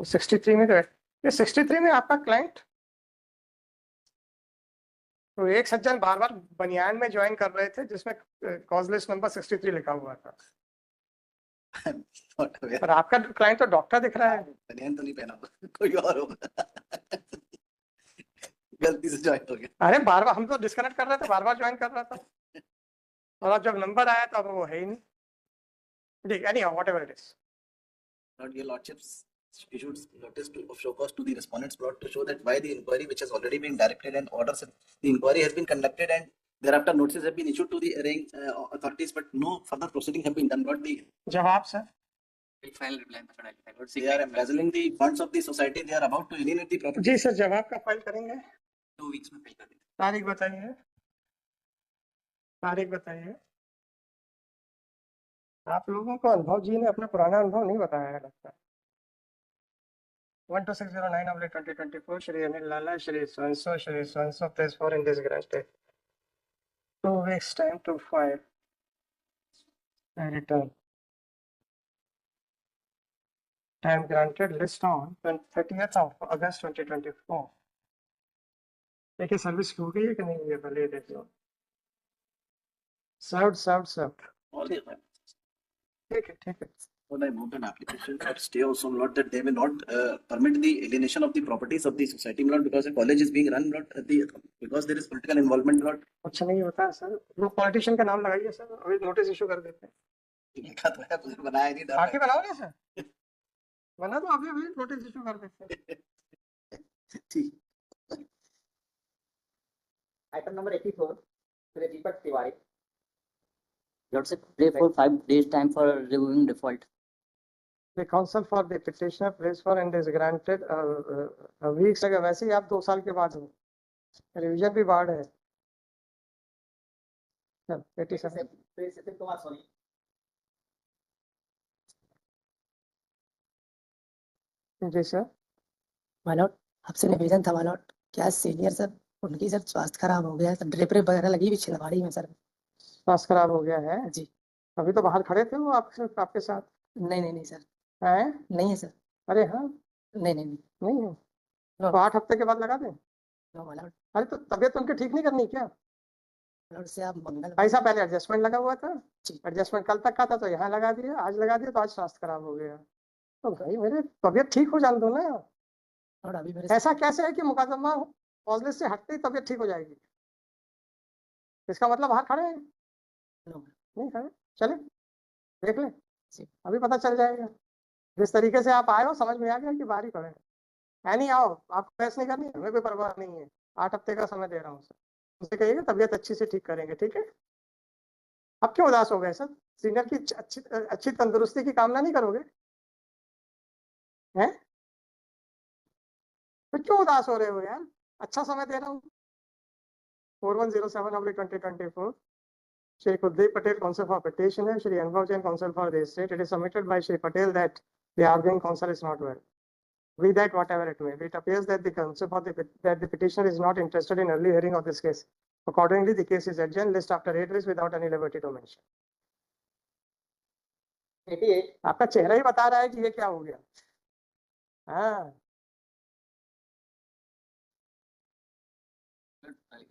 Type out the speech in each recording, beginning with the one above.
63 में तो है। ये 63 में आपका क्लाइंट, तो एक सज्जन बार बार बनियान में ज्वाइन कर रहे थे जिसमें कॉज लिस्ट नंबर 63 लिखा हुआ था। पर आपका क्लाइंट तो डॉक्टर दिख रहा है। बनियान तो नहीं पहना, कोई और होगा। गलती से ज्वाइन हो गया। अरे बार बार हम तो डिस्कनेक्ट कर रहे थे, बार बार ज्वाइन कर रहा था, और अब जब नंबर आया तो अब वो है ही नहीं। ठीक, anyhow, whatever it is. Lord, your lordships issued notice of show cause to the respondents brought to show that why the inquiry which has already been directed and orders, the inquiry has been conducted and thereafter notices have been issued to the arraigned authorities, but no further proceeding have been done. Lord, the जवाब sir, final reply, Mr. Dalal. Lord, they are embezzling the funds of the society. They are about to alienate the property. जी sir, जवाब का file करेंगे। 2 weeks में file कर देंगे। तारीख बताइए, तारीख बताइए। आप लोगों को अनुभव जी ने अपना पुराना अनुभव नहीं बताया है लगता है। 12609/2024 श्री अनिल लाला, Shri स्वंसो place 4 in this granted 2 weeks time to file and return. Time granted list on 30th of August 2024. देखिए सर्विस हो गई है कि नहीं हुई है, पहले देख लो। Served All the time. ठीक है। Lord, I moved an application for stay also, Lord, that they may not permit the alienation of the properties of the society, Lord, because the college is being run, Lord, because there is political involvement, Lord. अच्छा नहीं होता है sir, वो politician का नाम लगाइए sir, अभी notice issue कर देते हैं। लिखा तो है, कुछ बनाया नहीं। आके बनाओ ना सर, बना तो अभी नोटिस इशू कर देते हैं। ठीक। Item number 84, Shri Deepak Tiwari. Lordship, pray for 5 days time for reviewing default. The counsel for the petitioner prays for and is granted a week अगर वैसे ही आप 2 साल के बाद हो, रिवीजन भी बाढ़ है। चल 87 Sithil Kumar Soni. जी सर। मालॉट, आपसे निवेदन था मालॉट, क्या सीनियर सर उनकी सर स्वास्थ्य खराब हो गया, सर ड्रिप वगैरह लगी हुई छिलवाड़ी में सर। स्वास्थ्य खराब हो गया है जी। अभी तो बाहर खड़े थे वो आपके साथ? नहीं सर। हैं? नहीं है सर। अरे हाँ, नहीं है तो 8 हफ्ते के बाद लगा दें। नो मालॉट। अरे तो तबीयत उनकी ठीक नहीं करनी क्या? मालॉट से आप मंगल पैसा पहले एडजस्टमेंट लगा हुआ था, जी। एडजस्टमेंट कल तक का था तो यहाँ लगा दिया, आज लगा दिया तो आज स्वास्थ्य खराब हो गया। तो भाई मेरे तबीयत ठीक हो जाने दो ना। और अभी मेरे ऐसा कैसे है कि मुकदमा पॉजिटिव से हटते ही तबीयत ठीक हो जाएगी? इसका मतलब बाहर खड़े हैं? नहीं खड़े, चले देख ले, अभी पता चल जाएगा। जिस तरीके से आप आए हो समझ में आ गया कि बाहर ही खड़े हैं। नहीं आओ, आपको बहस नहीं करनी, हमें कोई परवाह नहीं है। 8 हफ्ते का समय दे रहा हूँ सर, उनसे कहिएगा तबीयत अच्छी से ठीक करेंगे, ठीक है? अब क्यों उदास हो गए सर? सीनियर की अच्छी तंदुरुस्ती की कामना नहीं करोगे हैं? तो क्यों उदास हो रहे हो यार? अच्छा समय दे रहा हूँ। 4107/2024 Shri Kuldeep Patel, counsel for petitioner, Shri Anubhav Jain, counsel for the estate. It is submitted by Shri Patel that the arguing counsel is not well. Be that whatever it may be, it appears that the counsel for that the petitioner is not interested in early hearing of this case. Accordingly, the case is adjourned. List after 8 days without any liberty to mention. 88, आपका चेहरा ही बता रहा है कि ये क्या हो गया। हाँ,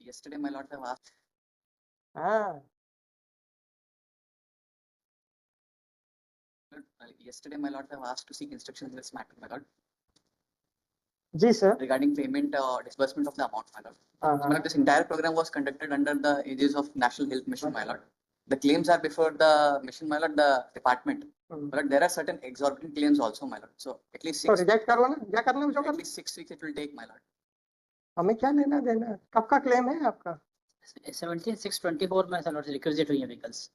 Yesterday, my lord have asked. हाँ, Yesterday, my lord have asked to seek instructions in this matter, my lord, जी sir. regarding payment or disbursement of the amount, my lord. हाँ, My lord, this entire program was conducted under the aegis of National Health Mission, my lord. The claims are before the mission, my lord, the department. But there are certain exorbitant claims also, my lord. So at least तो 6, reject करो ना, क्या करना है जो at करना। least 6 weeks it will take, my lord. हमें क्या लेना देना? कब का क्लेम है आपका? 17/6/24 में सर लॉर्ड रिक्विजिट हुई है व्हीकल्स।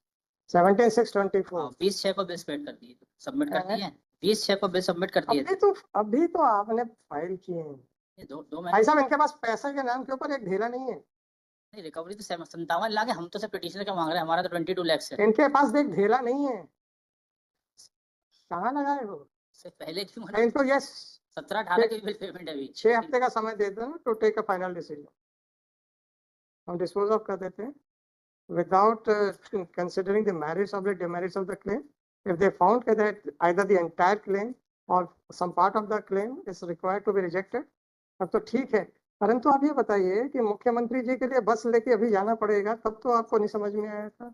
17/6/24 20/6 को बिल सबमिट कर दिए, सबमिट कर दिए हैं। 20/6 को बिल सबमिट कर दिए थे। अभी तो आपने फाइल किए हैं। ये दो भाई साहब, इनके पास पैसे के नाम के ऊपर एक ढेला नहीं है। नहीं, रिकवरी तो 57 लाख है, हम तो सिर्फ पिटीशनर का मांग रहे हैं, हमारा तो 22 लाख है। इनके पास एक ढेला नहीं है, कहाँ लगाए हो? सिर्फ पहले की इनको ये 17-18 की बिल पेमेंट है अभी। 6 हफ्ते का समय दे दो to take a final decision. हम डिस्पोज ऑफ कर देते हैं without considering the merits of the demerits of the claim. If they found that either the entire claim और some part of the claim is required to be rejected. अब तो ठीक है, परंतु आप ये बताइए कि मुख्यमंत्री जी के लिए बस लेके अभी जाना पड़ेगा, तब तो आपको नहीं समझ में आया था।